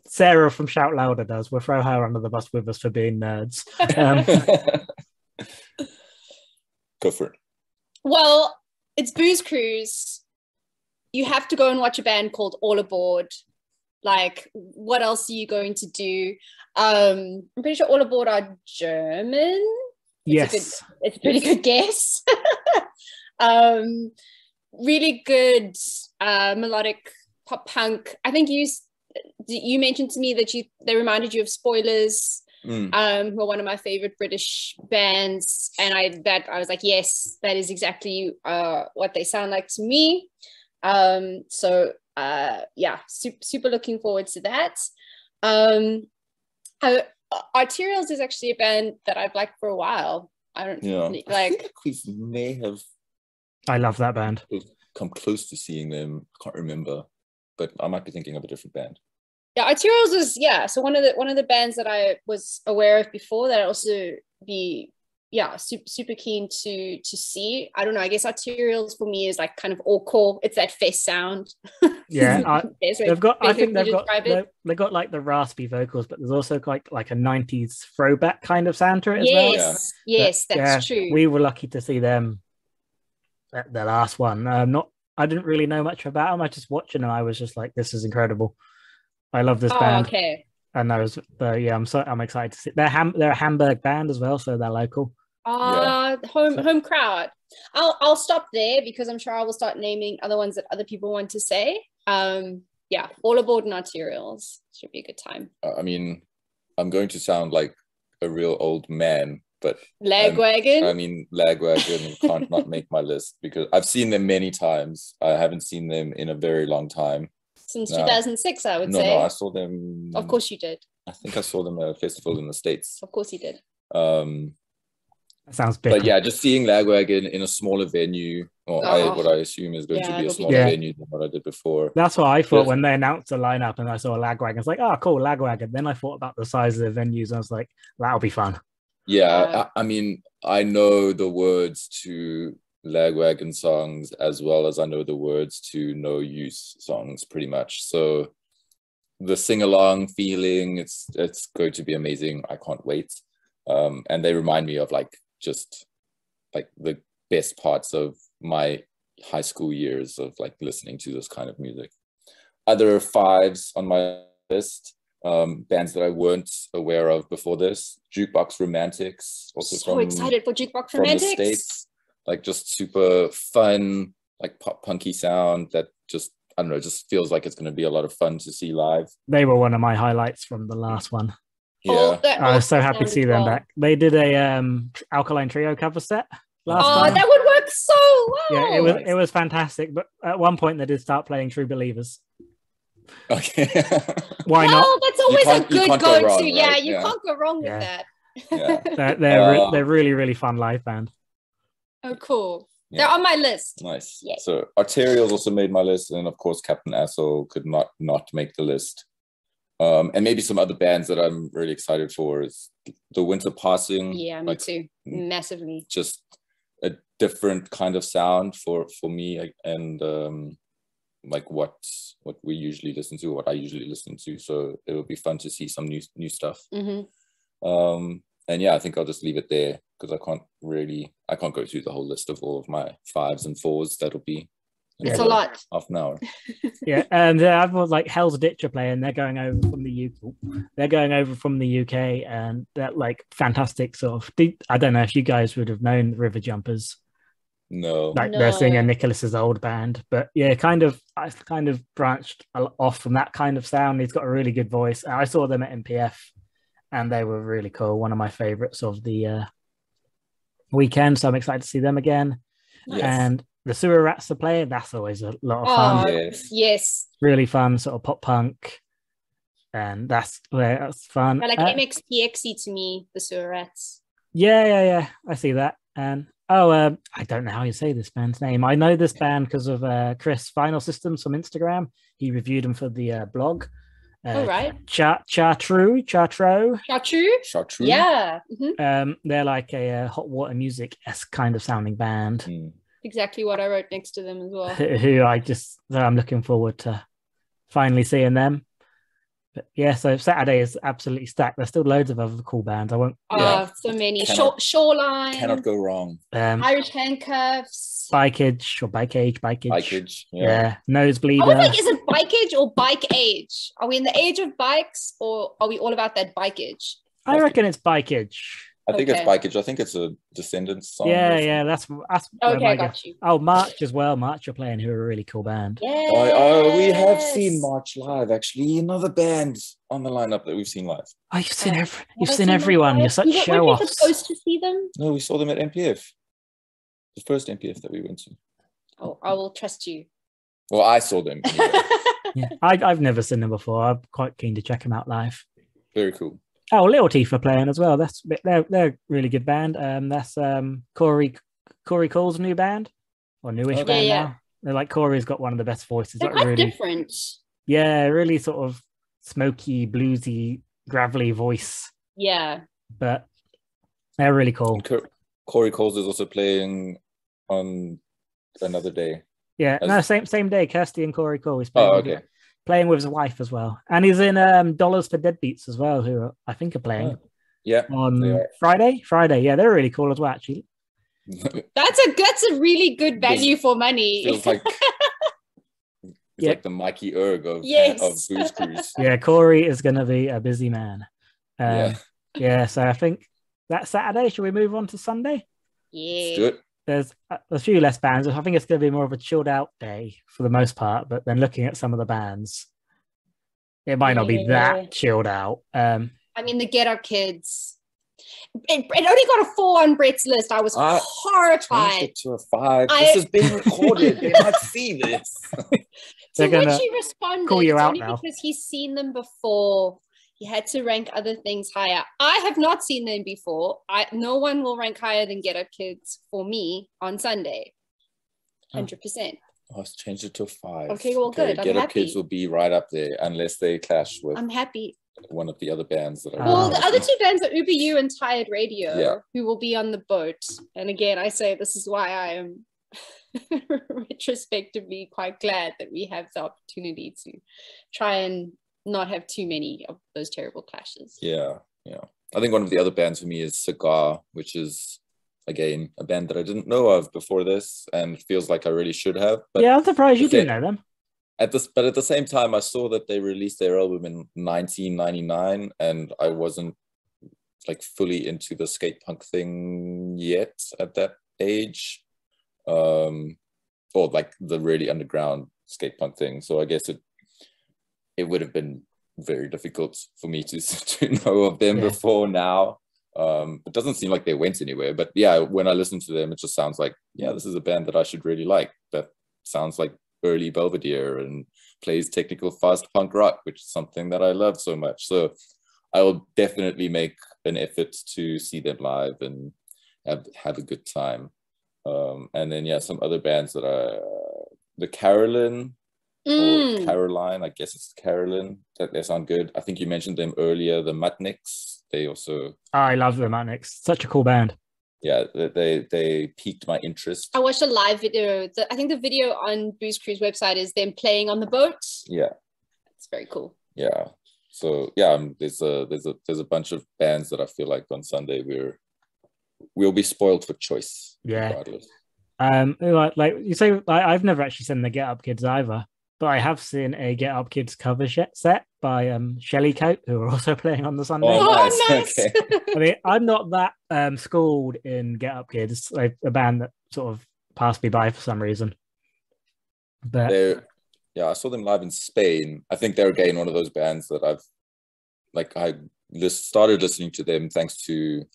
Sarah from Shout Louder does. We'll throw her under the bus with us for being nerds. Go for it. Well, it's Booze Cruise. You have to go and watch a band called All Aboard. Like, what else are you going to do? I'm pretty sure All Aboard are German. Yes. It's a pretty good guess. Really good melodic pop punk. I think you mentioned to me that they reminded you of Spoilers. Who are one of my favorite British bands, and I was like, yes, that is exactly what they sound like to me. Super looking forward to that. Arterials is actually a band that I've liked for a while. I think we may have. I love that band. Come close to seeing them. I can't remember, but I might be thinking of a different band. Yeah, Arterials is so one of the bands that I was aware of before that I'd also be super keen to see. I don't know. I guess Arterials for me is like kind of all core. It's that fest sound. Yeah, they've got like the raspy vocals, but there's also like a 90s throwback kind of sound to it as well. Yes, that's true. We were lucky to see them at the last one. I didn't really know much about them. I just watching them. I was just like, this is incredible. I love this band. Okay. And I'm excited to see. They're a Hamburg band as well, so they're local. Home crowd. I'll stop there because I'm sure I will start naming other ones that other people want to say. All Aboard and Arterials should be a good time. I mean, I'm going to sound like a real old man, but Lagwagon. I mean, Lagwagon can't not make my list because I've seen them many times. I haven't seen them in a very long time. Since 2006, I would say. No, I saw them. Of course you did. I think I saw them at a festival in the States. Of course you did. That sounds big. But yeah, just seeing Lagwagon in a smaller venue, or what I assume is going to be a smaller venue than what I did before. That's what I thought when they announced the lineup and I saw Lagwagon. I was like, oh, cool, Lagwagon. Then I thought about the size of the venues and I was like, that'll be fun. Yeah, I mean, I know the words to Lagwagon songs as well as I know the words to No Use songs pretty much. So the sing-along feeling, it's going to be amazing. I can't wait. And they remind me of just the best parts of my high school years of listening to this kind of music. Other fives on my list, bands that I weren't aware of before this: Jukebox Romantics, also so excited for Jukebox Romantics. From the States, just super fun, pop punky sound that just, I don't know, just feels like it's going to be a lot of fun to see live. They were one of my highlights from the last one. Yeah, I was so happy to see them back. They did a Alkaline Trio cover set last time. That would work so well. Yeah, it was fantastic. But at one point they did start playing True Believers. Okay. Why not? That's always a good go-to. Right? Yeah, you can't go wrong with that. Yeah. They're really, really fun live band. Oh, cool. Yeah. They're on my list. Nice. Yay. So Arterials also made my list, and of course Captain Asshole could not make the list. And maybe some other bands that I'm really excited for is The Winter Passing. Yeah, me too. Massively. Just a different kind of sound for me, and what we usually listen to, what I usually listen to. So it'll be fun to see some new stuff. Mm-hmm. And yeah, I think I'll just leave it there because I can't go through the whole list of all of my fives and fours. That'll be it's a lot. Half an hour. Yeah, and I've got Hell's Ditch are playing. They're going over from the UK, and they're fantastic sort of. I don't know if you guys would have known the River Jumpers. No. They're singing Nicholas's old band, but yeah, I kind of branched off from that kind of sound. He's got a really good voice. I saw them at MPF, and they were really cool. One of my favorites of the weekend, so I'm excited to see them again. Yes. And the Sewer Rats are playing. That's always a lot of fun. Yes. Really fun, sort of pop punk. And that's fun. They're MXPXy to me, the Sewer Rats. Yeah. I see that. And I don't know how you say this band's name. I know this band because of Chris Final Systems from Instagram. He reviewed them for the blog. All right. Chartreux. Yeah. Mm-hmm. They're a hot water music-esque kind of sounding band. Exactly what I wrote next to them as well. Who I'm looking forward to finally seeing them. But yeah, so Saturday is absolutely stacked. There's still loads of other cool bands. I won't. So many. Shoreline. Cannot go wrong. Irish Handcuffs. Bikeage. Yeah. Nosebleeder. I was is it bikeage or bike age? Are we in the age of bikes, or are we all about that bikeage? I reckon it's bikeage. I think it's bikeage. I think it's a Descendants song. Yeah, that's okay. I got you. Oh, March as well. March are playing, who are a really cool band. Yeah. We have seen March live. Actually, another band on the lineup that we've seen live. Oh, you've seen everyone. You're such show offs. Were we supposed to see them? No, we saw them at MPF. The first MPF that we went to. Oh, I will trust you. Well, I saw them. Anyway. Yeah, I've never seen them before. I'm quite keen to check them out live. Very cool. Oh, Little Teeth are playing as well. They're a really good band. That's Corey Cole's new band, or newish band now. They're Corey's got one of the best voices. They're quite really different. Yeah, really sort of smoky, bluesy, gravelly voice. Yeah, but they're really cool. Corey Coles is also playing on another day. Yeah, same day. Kirsty and Corey Cole is playing with his wife as well, and he's in Dollars for Deadbeats as well, who I think are playing. On Friday. Yeah, they're really cool as well, actually. That's a really good value for money. Feels like like the Mikey Erg of Booze Cruise. Yeah, Corey is going to be a busy man. So I think that's Saturday. Should we move on to Sunday? Yeah. Let's do it. There's a few less bands. I think it's going to be more of a chilled out day for the most part, but then looking at some of the bands, it might not be that chilled out. I mean, the Get Up Kids. it only got a 4 on Brett's list. I was horrified. Changed it to a 5. This is being recorded. They might see this. To which he responded, call you it's out only now. because he's seen them before. He had to rank other things higher. I have not seen them before. No one will rank higher than Get Up Kids for me on Sunday. 100%. Oh, let's change it to a 5. Okay, well, good. I'm Get Up happy. Kids will be right up there unless they clash with I'm happy. one of the other bands that I Well, really the other like. 2 bands are Uber U and Tired Radio, Yeah. who will be on the boat. And again, I say this is why I am retrospectively quite glad that we have the opportunity to try and not have too many of those terrible clashes. Yeah. I think one of the other bands for me is Cigar, which is, again, a band that I didn't know of before this, and it feels like I really should have. But yeah, I'm surprised you didn't know them. But at the same time, I saw that they released their album in 1999, and I wasn't like fully into the skate punk thing yet at that age, or like the really underground skate punk thing. So I guess it would have been very difficult for me to know of them before now. It doesn't seem like they went anywhere, but yeah, when I listen to them, it just sounds like, yeah, this is a band that I should really like. That sounds like early Belvedere and plays technical fast punk rock, which is something that I love so much. So I will definitely make an effort to see them live and have a good time. And then some other bands that the Carolyn or Caroline, I guess it's Carolyn, that they sound good. I think you mentioned them earlier, the Mutniks. They also I love the Mutniks. Such a cool band. Yeah, they piqued my interest. I watched a live video. I think the video on Booze Cruise website is them playing on the boat. Yeah, it's very cool. Yeah, so yeah, there's a bunch of bands that I feel like on Sunday we'll be spoiled for choice. Yeah. Regardless. Like you say, I've never actually seen the Get Up Kids either, but I have seen a Get Up Kids cover set by Shelley Coat, who are also playing on the Sunday. Oh, nice. Okay. I mean, I'm not that schooled in Get Up Kids, like a band that sort of passed me by for some reason. But I saw them live in Spain. I think they're again one of those bands that I started listening to them thanks to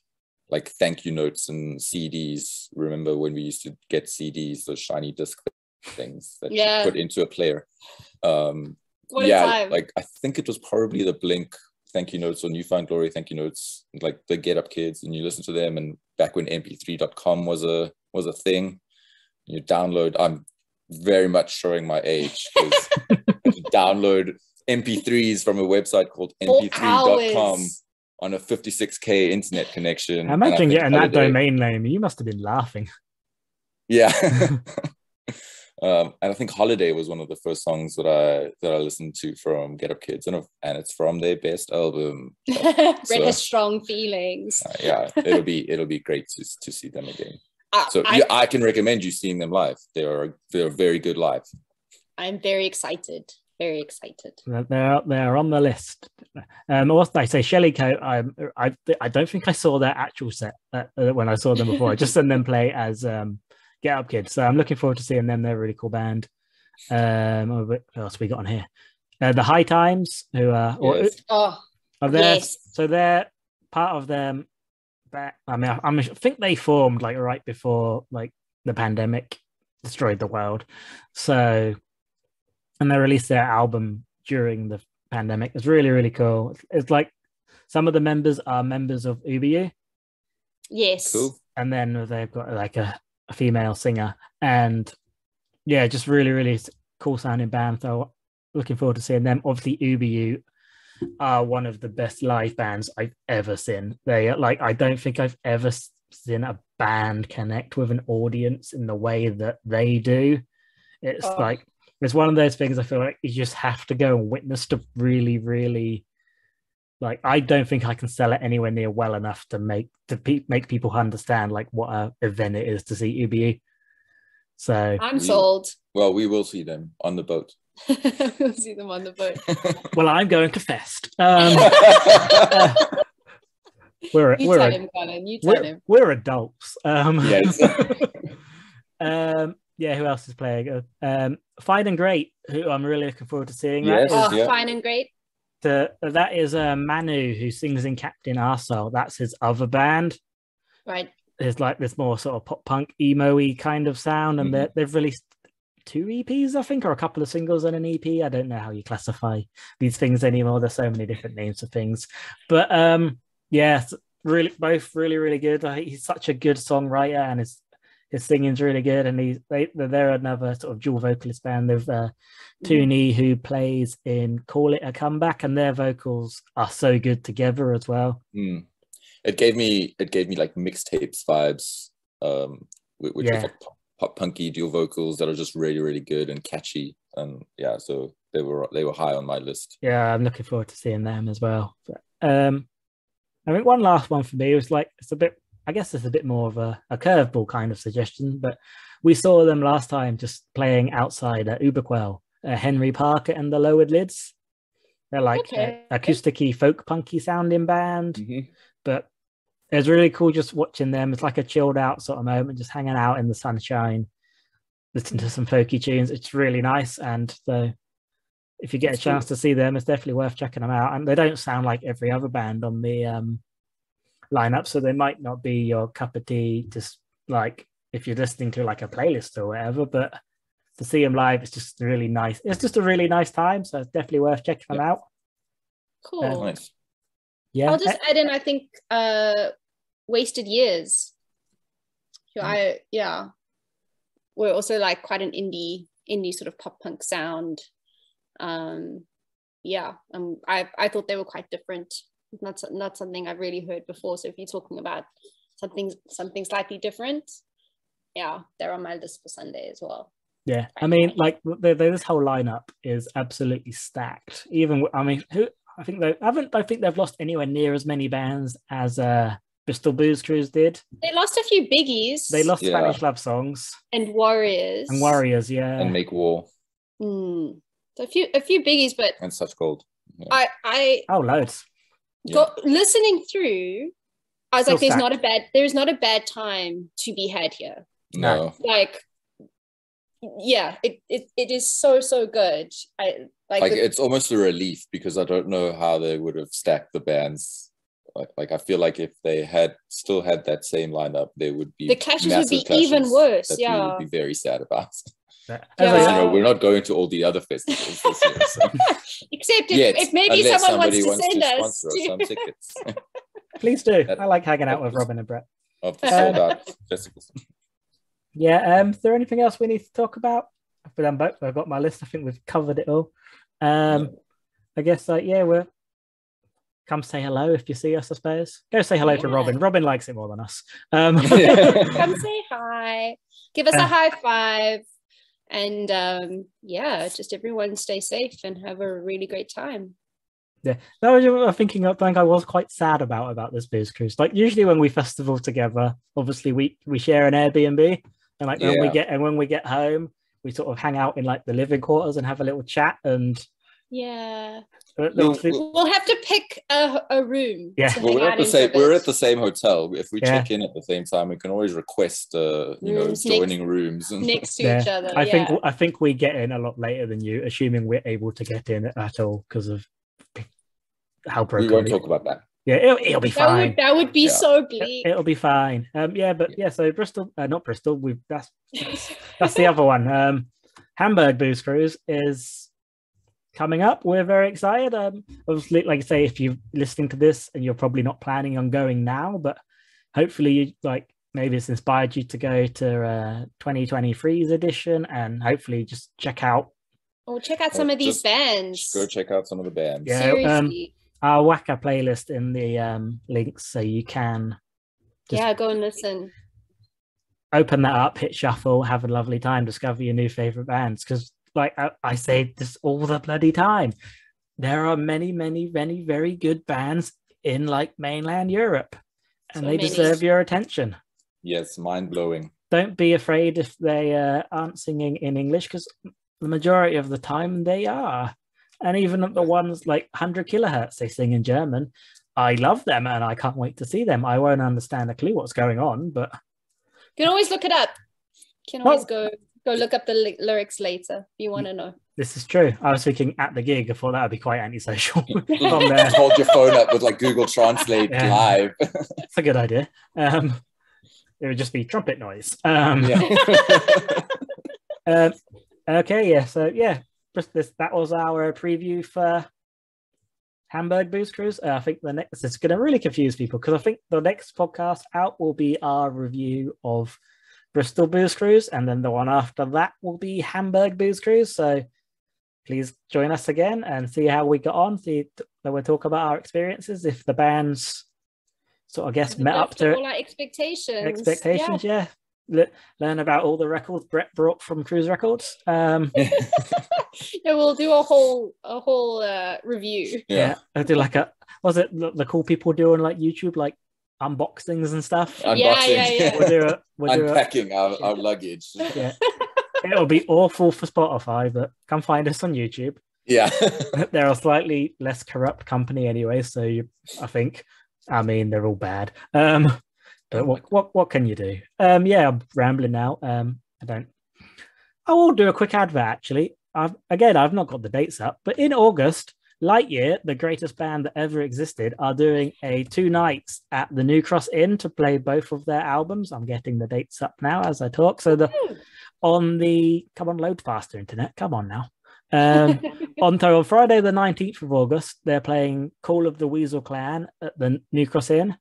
like thank you notes and CDs. Remember when we used to get CDs, those shiny disc things that you put into a player. What a time. Like I think it was probably the Blink thank you notes or Newfound Glory thank you notes, like the Get Up Kids, and you listen to them. And back when mp3.com was a thing, you download. I'm very much showing my age because you download mp3s from a website called mp3.com on a 56k internet connection. Imagine getting that domain name. You must have been laughing. Yeah. And I think Holiday was one of the first songs that I listened to from Get Up Kids, and it's from their best album. Brett has strong feelings. It'll be great to see them again. I can recommend you seeing them live. They're very good live. I'm very excited. Very excited. They're on the list. Also, I say Shelley Coat. I don't think I saw their actual set when I saw them before. I just saw them play as Get Up Kids. So I'm looking forward to seeing them. They're a really cool band. What else we got on here? The High Times, who are so they're part of them. I mean, I think they formed like right before like the pandemic destroyed the world. So, and they released their album during the pandemic. It's really, really cool. It's like some of the members are members of UBU. Yes. Cool. And then they've got like a female singer, and yeah, just really, really cool sounding band. So looking forward to seeing them. Obviously, UBU are one of the best live bands I've ever seen. They I don't think I've ever seen a band connect with an audience in the way that they do. It's it's one of those things I feel like you just have to go and witness to really, really. Like, I don't think I can sell it anywhere near well enough to make people understand like what an event it is to see UBU. So I'm sold. Well, we will see them on the boat. We'll see them on the boat. Well, I'm going to Fest. We're adults. Yes. Who else is playing? Fine and Great, who I'm really looking forward to seeing. Yes, Fine and Great. that is Manu, who sings in Captain Arsehole. That's his other band. Right. There's like this more sort of pop punk emo-y kind of sound, and they've released 2 EPs, I think, or a couple of singles and an EP. I don't know how you classify these things anymore. There's so many different names for things, but yeah, really, both really, really good. He's such a good songwriter, and his singing's really good. And they're another sort of dual vocalist band. They've Tooney, who plays in Call It a Comeback, and their vocals are so good together as well. It gave me like mixtapes vibes, which is like pop punky dual vocals that are just really, really good and catchy. And yeah, so they were high on my list. Yeah, I'm looking forward to seeing them as well. But, I think one last one for me was like, it's a bit more of a curveball kind of suggestion, but we saw them last time just playing outside at Uberquell, Henry Parker and the Lowered Lids. They're like acoustic-y, folk punky sounding band, but it was really cool just watching them. It's like a chilled out sort of moment, just hanging out in the sunshine, listening to some folky tunes. It's really nice. And so if you get a chance to see them, it's definitely worth checking them out. And they don't sound like every other band on the lineup, so they might not be your cup of tea, just like if you're listening to like a playlist or whatever, but to see them live, it's just really nice. It's just a really nice time, so it's definitely worth checking them out. Cool. Nice. Yeah, I'll just add in, I think, Wasted Years. We're also like quite an indie sort of pop punk sound. I thought they were quite different. Not something I've really heard before. So if you're talking about something slightly different, yeah, they're on my list for Sunday as well. Yeah, I mean, like this whole lineup is absolutely stacked. Even I think they've lost anywhere near as many bands as Bristol Booze Cruise did. They lost a few biggies. They lost Spanish Love Songs and Warriors. Yeah, and Make War. So a few biggies, but and Such Gold. Yeah. Loads. Listening through, I was Still like, there's not a bad time to be had here. No. Like, yeah, it is so good. It's almost a relief, because I don't know how they would have stacked the bands. Like I feel like if they had still had that same lineup, there would be the clashes would be even worse. That we would be very sad about. We're not going to all the other festivals this year. So. Except if maybe someone wants to send us some tickets. Please do. I like hanging out with Robyn and Brett. Of the sold out festivals. Yeah. Is there anything else we need to talk about? I've done both. I've got my list. I think we've covered it all. I guess we're come say hello if you see us, I suppose. Go say hello to Robyn. Robyn likes it more than us. Come say hi. Give us a high five. And just everyone stay safe and have a really great time. Yeah, that was what I think I was quite sad about this booze cruise. Like usually when we festival together, obviously we share an Airbnb, and like when we get home, we sort of hang out in like the living quarters and have a little chat. And we'll have to pick a room. Yeah, we're at the same hotel. If we check in at the same time, we can always request joining rooms next to each other. I think we get in a lot later than you, assuming we're able to get in at all because of how broken. We won't talk about that. Yeah, it'll be fine. That would be so bleak. It'll be fine. So Bristol, not Bristol. That's the other one. Hamburg Booze Cruise is coming up. We're very excited. Obviously, like I say, if you're listening to this and you're probably not planning on going now, but hopefully maybe it's inspired you to go to 2023's edition, and hopefully just check out some of these bands. Go check out some of the bands. Yeah, seriously. I'll whack a playlist in the links so you can go and listen. Open that up, hit shuffle, have a lovely time, discover your new favorite bands. Because like I say this all the bloody time, there are many, many, many very good bands in like mainland Europe, and they deserve your attention. Yes, mind-blowing. Don't be afraid if they aren't singing in English, because the majority of the time they are. And even the ones like 100 kilohertz, they sing in German. I love them and I can't wait to see them. I won't understand a clue what's going on, but you can always look it up. You can always go look up the lyrics later if you want to know. This is true. I was thinking at the gig. I thought that would be quite antisocial. Just hold your phone up with like Google Translate live. That's a good idea. It would just be trumpet noise. Okay, yeah. So yeah, that was our preview for Hamburg Booze Cruise. I think the next is going to really confuse people because I think the next podcast out will be our review of Bristol Booze Cruise, and then the one after that will be Hamburg Booze Cruise. So please join us again and see how we got on. See that we'll talk about our experiences. If the bands sort of, I guess, met up to all our expectations. Expectations, yeah. Learn about all the records Brett brought from Cruise Records. Yeah, we'll do a whole review. Yeah, I'll do like was it the cool people doing like YouTube like unboxings and stuff? Yeah. We'll unpacking our luggage. Yeah, it'll be awful for Spotify, but come find us on YouTube. Yeah, they're a slightly less corrupt company anyway, so I mean they're all bad. But what can you do? Yeah, I'm rambling now. I will do a quick advert actually. I've not got the dates up, but in August, Lightyear, the greatest band that ever existed, are doing 2 nights at the New Cross Inn to play both of their albums. I'm getting the dates up now as I talk. So come on, load faster, internet. Come on now. On Friday the 19th of August, they're playing Call of the Weasel Clan at the New Cross Inn.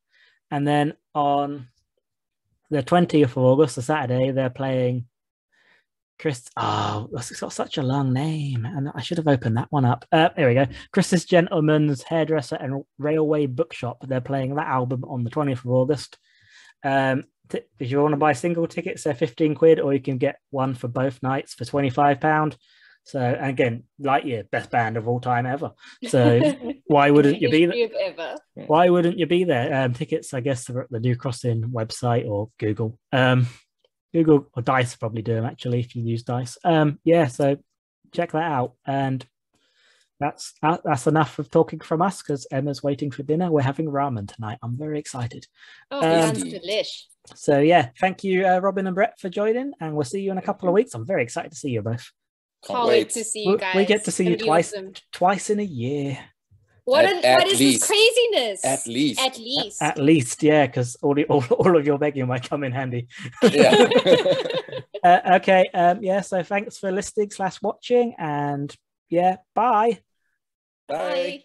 And then on the 20th of August, the Saturday, they're playing it's got such a long name, and I should have opened that one up. Here we go. Chris's Gentleman's Hairdresser and Railway Bookshop. They're playing that album on the 20th of August. If you want to buy single tickets, they're 15 quid, or you can get one for both nights for £25. So, and again, Lightyear, best band of all time ever. So why wouldn't you be there? Why wouldn't you be there? Tickets, I guess, are at the New Cross Inn website or Google. Google or Dice probably do them actually if you use Dice. Yeah, so check that out. And that's enough of talking from us because Emma's waiting for dinner. We're having ramen tonight. I'm very excited. Oh, sounds delish. So yeah, thank you, Robyn and Brett, for joining, and we'll see you in a couple of weeks. I'm very excited to see you both. Can't wait to see you guys. We get to see you twice in a year. What is this craziness? At least, yeah, because all of your begging might come in handy. Yeah. Okay. Yeah. So thanks for listening / watching, and yeah, bye. Bye.